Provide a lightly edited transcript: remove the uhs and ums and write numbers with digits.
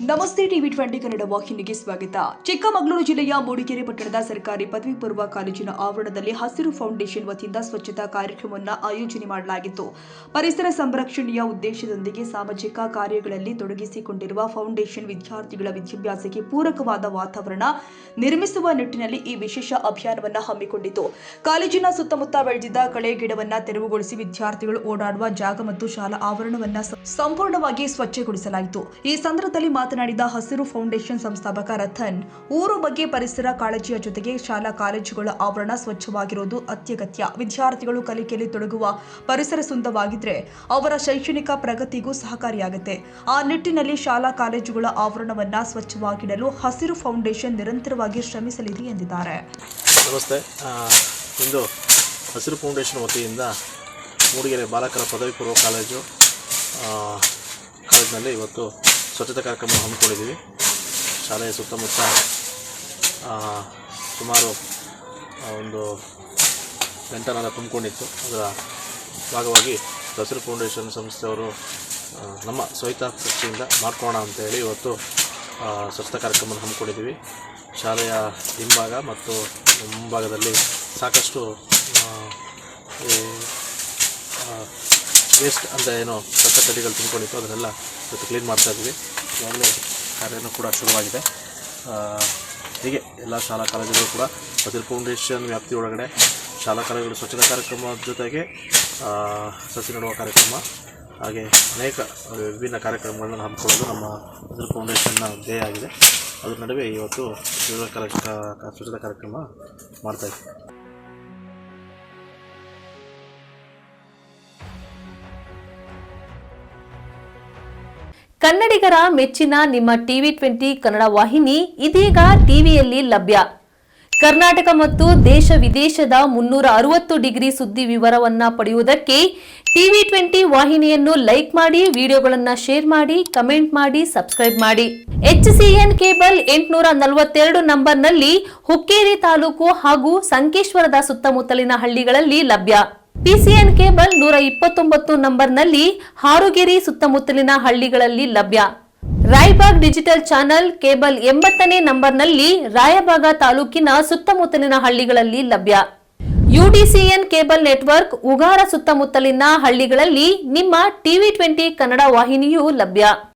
ನಮಸ್ತೆ ಟಿವಿ 20 ಕನ್ನಡ ವಾಹಿನಿಗೆ ಸ್ವಾಗತ. ಚಿಕ್ಕಮಗಳೂರು ಜಿಲ್ಲೆಯ ಮೂಡಿಗೆರೆ ಪಟ್ಟಣದ ಸರ್ಕಾರಿ ಪದವಿ ಪೂರ್ವ ಕಾಲೇಜಿನ ಆವರಣದಲ್ಲಿ ಹಸಿರು ಫೌಂಡೇಶನ್ ವತಿಯಿಂದ ಸ್ವಚ್ಛತಾ ಕಾರ್ಯಕ್ರಮವನ್ನು ಆಯೋಜನೆ ಮಾಡಲಾಗಿತ್ತು. ಪರಿಸರ ಸಂರಕ್ಷಣೆಯ ಉದ್ದೇಶದೊಂದಿಗೆ ಸಾಮಾಜಿಕ ಕಾರ್ಯಗಳಲ್ಲಿ ತೊಡಗಿಸಿಕೊಂಡಿರುವ ಫೌಂಡೇಶನ್ ವಿದ್ಯಾರ್ಥಿಗಳ ವಿದ್ಯಾಭ್ಯಾಸಕ್ಕೆ ಪೂರಕವಾದ ವಾತಾವರಣ ನಿರ್ಮಿಸುವ ನಿಟ್ಟಿನಲ್ಲಿ ಈ ವಿಶೇಷ ಅಭಿಯಾನವನ್ನು ಹಮ್ಮಿಕೊಂಡಿತು. ಕಾಲೇಜಿನ ಸುತ್ತಮುತ್ತ ಬೆಳೆದಿದ್ದ ಕಳೆ ಗಿಡವನ್ನು ತೆರವುಗೊಳಿಸಿ ವಿದ್ಯಾರ್ಥಿಗಳು ಓಡಾಡುವ ಜಾಗ ಮತ್ತು ಶಾಲಾ ಆವರಣವನ್ನು ಸಂಪೂರ್ಣವಾಗಿ ಸ್ವಚ್ಛಗೊಳಿಸಲಾಯಿತು. ಈ ಸಂದರ್ಭದಲ್ಲಿ ಮಾತನಾಡಿದ ಹಸಿರು ಫೌಂಡೇಶನ್ ಸಂಸ್ಥಾಪಕ ರತನ್, ಊರು ಬಗ್ಗೆ ಪರಿಸರ ಕಾಳಜಿಯ ಜೊತೆಗೆ ಶಾಲಾ ಕಾಲೇಜುಗಳ ಆವರಣ ಸ್ವಚ್ಛವಾಗಿರುವುದು ಅತ್ಯಗತ್ಯ. ವಿದ್ಯಾರ್ಥಿಗಳು ಕಲಿಕೆಯಲ್ಲಿ ತೊಡಗುವ ಪರಿಸರ ಸುಂದರವಾಗಿದ್ರೆ ಅವರ ಶೈಕ್ಷಣಿಕ ಪ್ರಗತಿಗೂ ಸಹಕಾರಿಯಾಗುತ್ತೆ. ಆ ನಿಟ್ಟಿನಲ್ಲಿ ಶಾಲಾ ಕಾಲೇಜುಗಳ ಆವರಣವನ್ನ ಸ್ವಚ್ಛವಾಗಿಡಲು ಹಸಿರು ಫೌಂಡೇಶನ್ ನಿರಂತರವಾಗಿ ಶ್ರಮಿಸಲಿದೆ ಎಂದಿದ್ದಾರೆ. ನಮಸ್ತೆ. ಇಂದು ಹಸಿರು ಫೌಂಡೇಶನ್ ವತಿಯಿಂದ ಮೂಡಿಗೆರೆ ಬಾಲಕರ ಪದವಿ ಪೂರ್ವ ಕಾಲೇಜಿನಲ್ಲಿ ಇವತ್ತು ಸ್ವಚ್ಛತಾ ಕಾರ್ಯಕ್ರಮ ಹಮ್ಮಿಕೊಂಡಿದ್ದೀವಿ. ಶಾಲೆಯ ಸುತ್ತಮುತ್ತ ಸುಮಾರು ಒಂದು ಗಂಟೆನೆಲ್ಲ ತುಂಬಿಕೊಂಡಿತ್ತು. ಅದರ ಭಾಗವಾಗಿ ಹಸಿರು ಫೌಂಡೇಶನ್ ಸಂಸ್ಥೆಯವರು ನಮ್ಮ ಸ್ವಹಿತಾಸಕ್ತಿಯಿಂದ ಮಾಡ್ಕೋಣ ಅಂತೇಳಿ ಇವತ್ತು ಸ್ವಚ್ಛತಾ ಕಾರ್ಯಕ್ರಮ ಹಮ್ಮಿಕೊಂಡಿದ್ದೀವಿ. ಶಾಲೆಯ ಹಿಂಭಾಗ ಮತ್ತು ಮುಂಭಾಗದಲ್ಲಿ ಸಾಕಷ್ಟು ವೇಸ್ಟ್ ಅಂತ ಏನೋ ಕಸ ಕಡ್ಡಿಗಳು ತುಂಬಿಕೊಂಡಿತ್ತು, ಅದನ್ನೆಲ್ಲ ಇವತ್ತು ಕ್ಲೀನ್ ಮಾಡ್ತಾಯಿದ್ವಿ. ಈಗಾಗಲೇ ಕಾರ್ಯನೂ ಕೂಡ ಶುರುವಾಗಿದೆ. ಹೀಗೆ ಎಲ್ಲ ಶಾಲಾ ಕಾಲೇಜುಗಳು ಕೂಡ ಹಸಿರು ಫೌಂಡೇಶನ್ ವ್ಯಾಪ್ತಿ ಒಳಗಡೆ ಶಾಲಾ ಕಾಲೇಜುಗಳು ಸ್ವಚ್ಛತಾ ಕಾರ್ಯಕ್ರಮದ ಜೊತೆಗೆ ಸಸಿ ನೆಡುವ ಕಾರ್ಯಕ್ರಮ ಹಾಗೆ ಅನೇಕ ವಿಭಿನ್ನ ಕಾರ್ಯಕ್ರಮಗಳನ್ನು ಹಮ್ಮಿಕೊಳ್ಳಲು ನಮ್ಮ ಹಸಿರು ಫೌಂಡೇಶನ್ನ ಧ್ಯೇಯ ಆಗಿದೆ. ಅದರ ನಡುವೆ ಇವತ್ತು ಸ್ವಚ್ಛತಾ ಕಾರ್ಯಕ್ರಮ ಮಾಡ್ತಾಯಿದ್ವಿ. ಕನ್ನಡಿಗರ ಮೆಚ್ಚಿನ ನಿಮ್ಮ ಟಿವಿ 20 ಕನ್ನಡ ವಾಹಿನಿ ಇದೀಗ ಟಿವಿಯಲ್ಲಿ ಲಭ್ಯ. ಕರ್ನಾಟಕ ಮತ್ತು ದೇಶ ವಿದೇಶದ 360 ಡಿಗ್ರಿ ಸುದ್ದಿ ವಿವರವನ್ನ ಪಡೆಯುವುದಕ್ಕೆ ಟಿವಿ 20 ವಾಹಿನಿಯನ್ನು ಲೈಕ್ ಮಾಡಿ, ವಿಡಿಯೋಗಳನ್ನು ಶೇರ್ ಮಾಡಿ, ಕಮೆಂಟ್ ಮಾಡಿ, ಸಬ್ಸ್ಕ್ರೈಬ್ ಮಾಡಿ. HCN ಕೇಬಲ್ 842 ನಂಬರ್ನಲ್ಲಿ ಹುಕ್ಕೇರಿ ತಾಲೂಕು ಹಾಗೂ ಸಂಕೇಶ್ವರದ ಸುತ್ತಮುತ್ತಲಿನ ಹಳ್ಳಿಗಳಲ್ಲಿ ಲಭ್ಯ. PCN ಕೇಬಲ್ 129 ನಂಬರ್ನಲ್ಲಿ ಹಾರುಗೆರೆ ಸುತ್ತಮುತ್ತಲಿನ ಹಳ್ಳಿಗಳಲ್ಲಿ ಲಭ್ಯ. ರಾಯಬಾಗ್ ಡಿಜಿಟಲ್ ಚಾನೆಲ್ ಕೇಬಲ್ 80ನೇ ನಂಬರ್ನಲ್ಲಿ ರಾಯಬಾಗ ತಾಲೂಕಿನ ಸುತ್ತಮುತ್ತಲಿನ ಹಳ್ಳಿಗಳಲ್ಲಿ ಲಭ್ಯ. UDCN ಕೇಬಲ್ ನೆಟ್ವರ್ಕ್ ಉಗಾರ ಸುತ್ತಮುತ್ತಲಿನ ಹಳ್ಳಿಗಳಲ್ಲಿ ನಿಮ್ಮ ಟಿವಿ 20 ಕನ್ನಡ ವಾಹಿನಿಯೂ ಲಭ್ಯ.